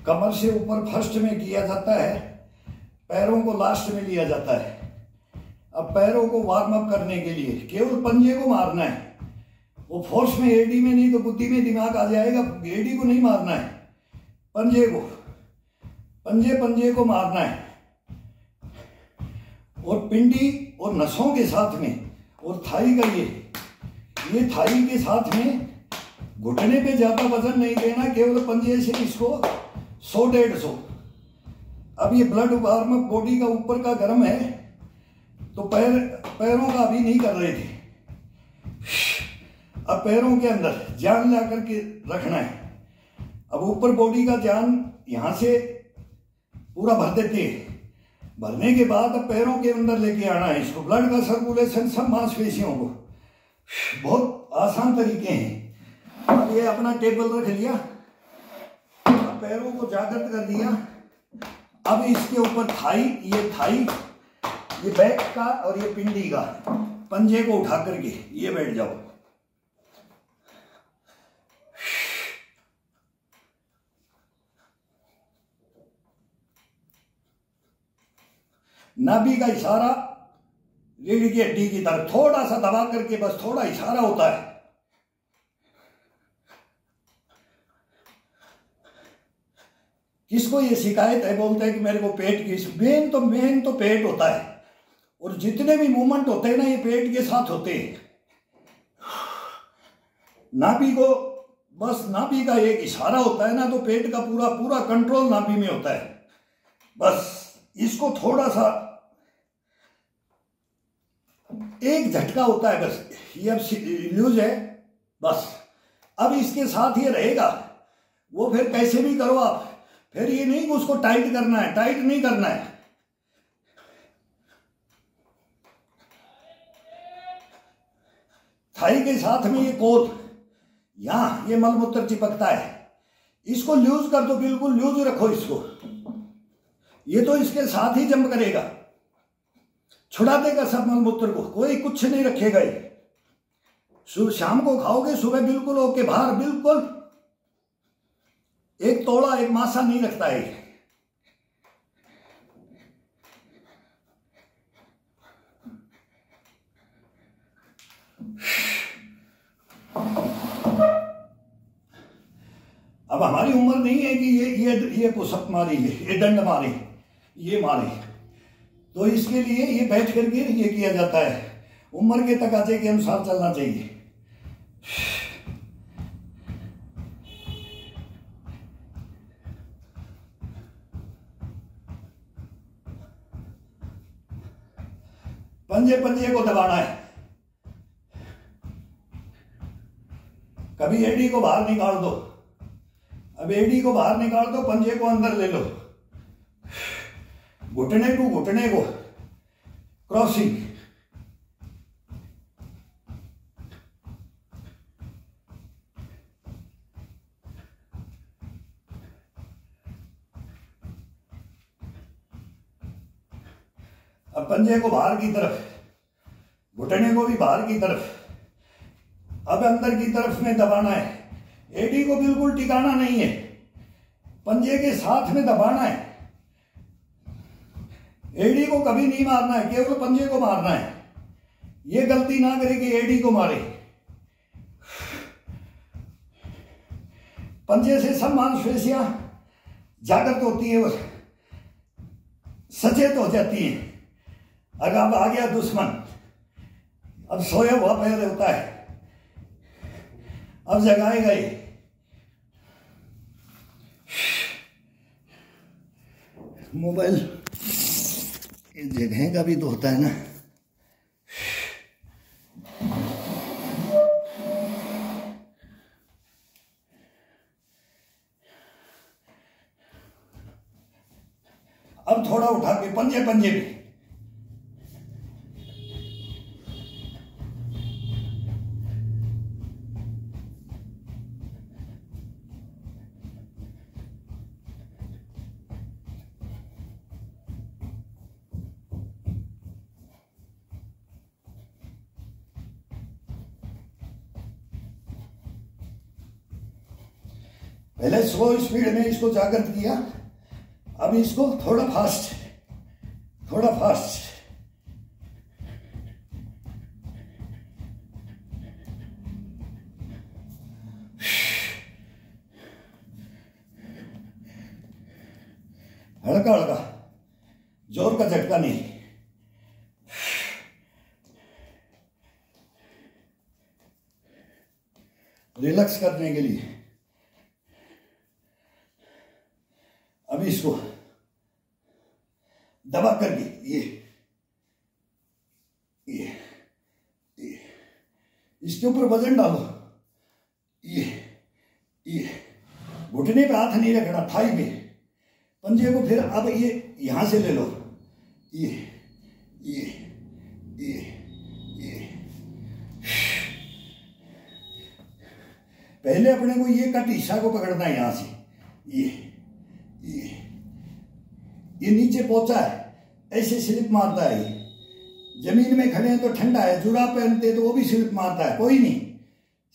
कमर से ऊपर फर्स्ट में किया जाता है, पैरों को लास्ट में लिया जाता है। अब पैरों को वार्म अप करने के लिए केवल पंजे को मारना है, वो फोर्स में एडी में नहीं तो बुद्धि में दिमाग आ जाएगा। एडी को नहीं मारना है, पंजे को, पंजे को मारना है। और पिंडी और नसों के साथ में, और थाई का ये थाई के साथ में घुटने पे ज्यादा वजन नहीं देना, केवल पंजे से इसको 100-150। अब ये ब्लड वार्म अप बॉडी का ऊपर का गर्म है, तो पैरों का अभी नहीं कर रहे थे। अब पैरों के अंदर जान ला करके रखना है। अब ऊपर बॉडी का जान यहां से पूरा भर देते हैं। भरने के बाद अब पैरों के अंदर लेके आना है इसको, ब्लड का सर्कुलेशन सब मांसपेशियों को। बहुत आसान तरीके हैं। अब ये अपना टेबल रख लिया, अब पैरों को जागृत कर दिया। अब इसके ऊपर थाई, ये बैक का और ये पिंडी का, पंजे को उठा करके ये बैठ जाओ। नाभि का इशारा रीढ़ की हड्डी की तरफ थोड़ा सा दबा करके, बस थोड़ा इशारा होता है। किसको ये शिकायत है, बोलते हैं कि मेरे को पेट की, मेन तो पेट होता है। और जितने भी मूवमेंट होते हैं ना, ये पेट के साथ होते हैं। नाभि को, बस नाभि का एक इशारा होता है ना, तो पेट का पूरा कंट्रोल नाभि में होता है। बस इसको थोड़ा सा एक झटका होता है, बस ये अब लूज है, बस अब इसके साथ ये रहेगा। वो फिर कैसे भी करो आप, फिर ये नहीं कि उसको टाइट करना है, टाइट नहीं करना है। थाई के साथ में ये कोल, यहां ये मलमूत्र चिपकता है, इसको लूज कर दो, बिल्कुल लूज रखो इसको। ये तो इसके साथ ही जंप करेगा, छुड़ा देगा सब मलमूत्र को, कोई कुछ नहीं रखेगा। ये शाम को खाओगे, सुबह बिल्कुल ओके, बाहर बिल्कुल एक तोड़ा एक मासा नहीं रखता है। अब हमारी उम्र नहीं है कि ये पुशअप मारे, ये डंड मारे, ये मारे, तो इसके लिए ये बैठ करके ये किया जाता है। उम्र के तकाजे के अनुसार चलना चाहिए। पंजे को दबाना है। कभी एडी को बाहर निकाल दो, अब एडी को बाहर निकाल दो, पंजे को अंदर ले लो, घुटने टू घुटने को क्रॉसिंग। अब पंजे को बाहर की तरफ, घुटने को भी बाहर की तरफ, अब अंदर की तरफ में दबाना है। एडी को बिल्कुल टिकाना नहीं है, पंजे के साथ में दबाना है। एडी को कभी नहीं मारना है, केवल पंजे को मारना है। ये गलती ना करे कि एडी को मारे। पंजे से सब मांसपेशियां जागृत होती है, सचेत हो जाती है। अगर अब आ गया दुश्मन, अब सोया हुआ पैर होता है, अब जगाएगा ये। मोबाइल जगह का भी तो होता है ना। अब थोड़ा उठा के पंजे पे पहले स्लो स्पीड में इसको जागृत किया, अब इसको थोड़ा फास्ट, थोड़ा फास्ट। हल्का हल्का, जोर का झटका नहीं। रिलैक्स करने के लिए अभी इसको दबा करके ये इसके ऊपर वजन डालो। ये घुटने पे हाथ नहीं रखना, थाई पे, पंजे को फिर अब ये यहां से ले लो। ये पहले अपने को ये कट हिस्सा को पकड़ना है, यहां से ये नीचे पहुंचा है, ऐसे स्लिप मारता है। ये जमीन में खड़े हैं तो ठंडा है, जुराब पहनते तो वो भी स्लिप मारता है। कोई नहीं,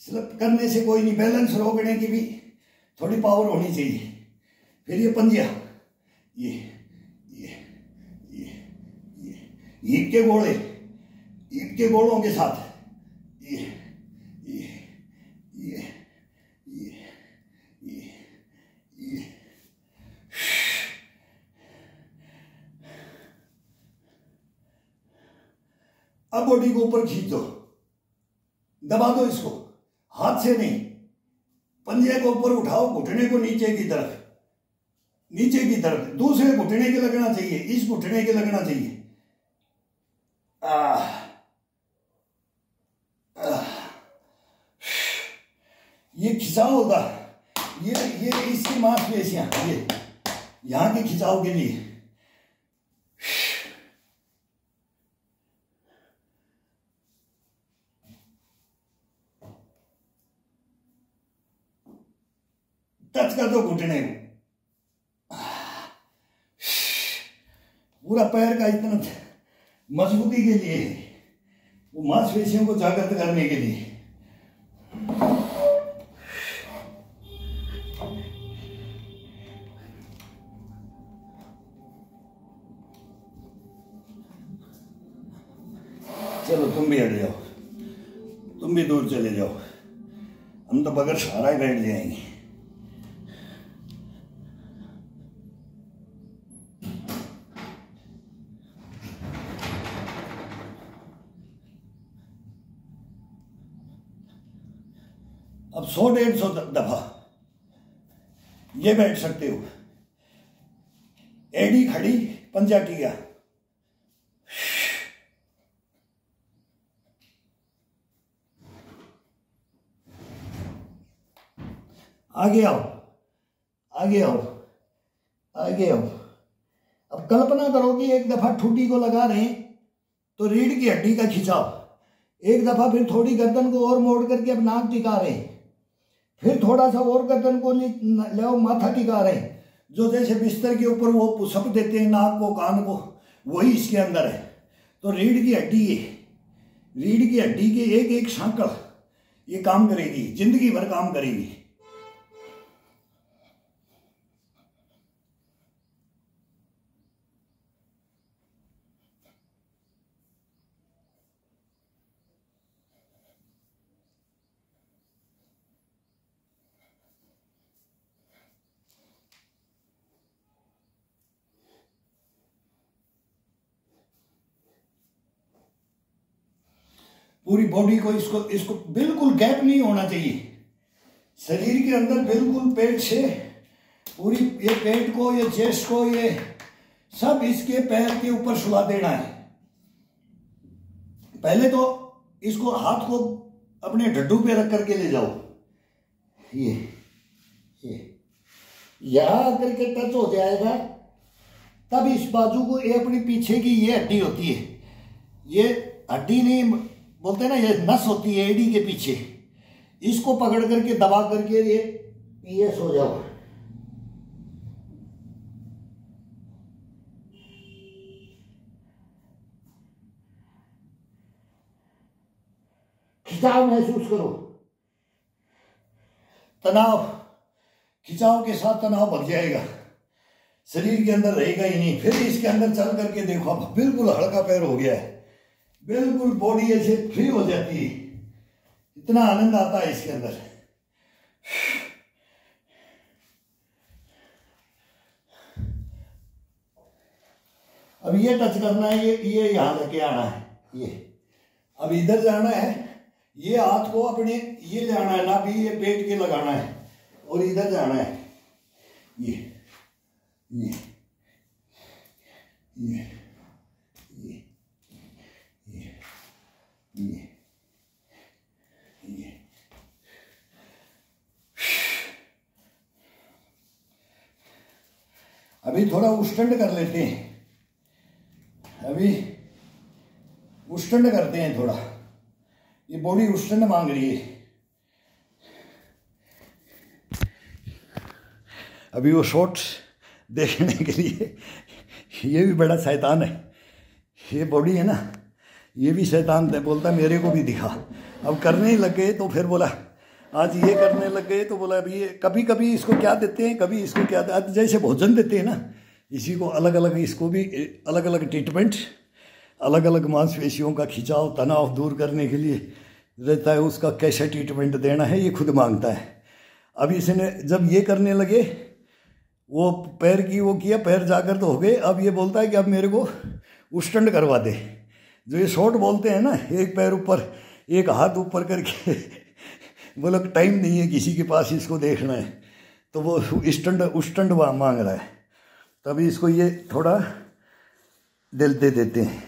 स्लिप करने से कोई नहीं, बैलेंस रोकने की भी थोड़ी पावर होनी चाहिए। फिर ये पंजिया, ये ईंट के गोले, ईंट के गोलों के साथ ये अब बॉडी को ऊपर खींच दो, दबा दो इसको, हाथ से नहीं, पंजे को ऊपर उठाओ, घुटने को नीचे की तरफ, दूसरे घुटने के लगना चाहिए, इस घुटने के लगना चाहिए। ये खिंचाव होगा, ये इसकी मांसपेशियां, ये यहां के खिंचाव के लिए। टच कर दो घुटने को, पूरा पैर का इतना मजबूती के लिए, वो मांसपेशियों को जागृत करने के लिए। चलो तुम भी हट जाओ, तुम भी दूर चले जाओ, हम तो बगैर सहारा ही बैठ जाएंगे। अब 100-150 दफा ये बैठ सकते हो। एडी खड़ी, पंजा टिका, आगे आओ, आगे आओ, आगे आओ। अब कल्पना करो कि एक दफा ठुड्डी को लगा रहे हैं तो रीढ़ की हड्डी का खिंचाव, एक दफा फिर थोड़ी गर्दन को और मोड़ करके अब नाक टिका रहे हैं, फिर थोड़ा सा और गर्दन को ले माथा टिका रहे हैं, जो जैसे बिस्तर के ऊपर वो पुशअप देते हैं नाक को, कान को, वही इसके अंदर है। तो रीढ़ की हड्डी के एक एक सांकड़ ये काम करेगी, जिंदगी भर काम करेगी। पूरी बॉडी को इसको बिल्कुल गैप नहीं होना चाहिए शरीर के अंदर, बिल्कुल पेट से पूरी, ये पेट को, ये चेस्ट को, ये सब इसके पैर के ऊपर सुला देना है। पहले तो इसको हाथ को अपने ढड्डू पे रख करके ले जाओ, ये यहां आकर के टच हो जाएगा, तब इस बाजू को, ये अपनी पीछे की ये हड्डी होती है, ये हड्डी नहीं बोलते ना, ये नस होती है एडी के पीछे, इसको पकड़ करके दबा करके ये सो जाओ। खिंचाव महसूस करो, तनाव, खिंचाव के साथ तनाव बढ़ जाएगा, शरीर के अंदर रहेगा ही नहीं। फिर इसके अंदर चल करके देखो, अब बिल्कुल हल्का पैर हो गया है, बिल्कुल बॉडी ऐसे फ्री हो जाती है, इतना आनंद आता है इसके अंदर। अब ये टच करना है, ये यहां लेके आना है, ये अब इधर जाना है, ये हाथ को अपने ये ले आना है ना, भी ये पेट के लगाना है और इधर जाना है, ये ये ये ये ये ये ये अभी थोड़ा उष्टंड कर लेते हैं, अभी उष्टंड करते हैं थोड़ा, ये बॉडी उष्टंड मांग रही है। अभी वो शॉट्स देखने के लिए, ये भी बड़ा शैतान है, ये बॉडी है ना, ये भी शैतान है, बोलता मेरे को भी दिखा। अब करने ही लग गए तो फिर बोला, आज ये करने लग गए तो बोला अभी ये कभी कभी इसको क्या देते हैं, कभी इसको क्या देते, जैसे भोजन देते हैं ना, इसी को अलग अलग, इसको भी अलग अलग ट्रीटमेंट, अलग अलग मांसपेशियों का खिंचाव तनाव दूर करने के लिए रहता है, उसका कैसे ट्रीटमेंट देना है ये खुद मांगता है। अब इसने जब ये करने लगे, वो पैर की वो किया, पैर जाकर तो हो गए, अब ये बोलता है कि अब मेरे को उष्टंड करवा दे। जो ये शॉट बोलते हैं ना, एक पैर ऊपर एक हाथ ऊपर करके बोला टाइम नहीं है किसी के पास इसको देखना है, तो वो उष्टंड मांग रहा है। तभी इसको ये थोड़ा दे देते हैं।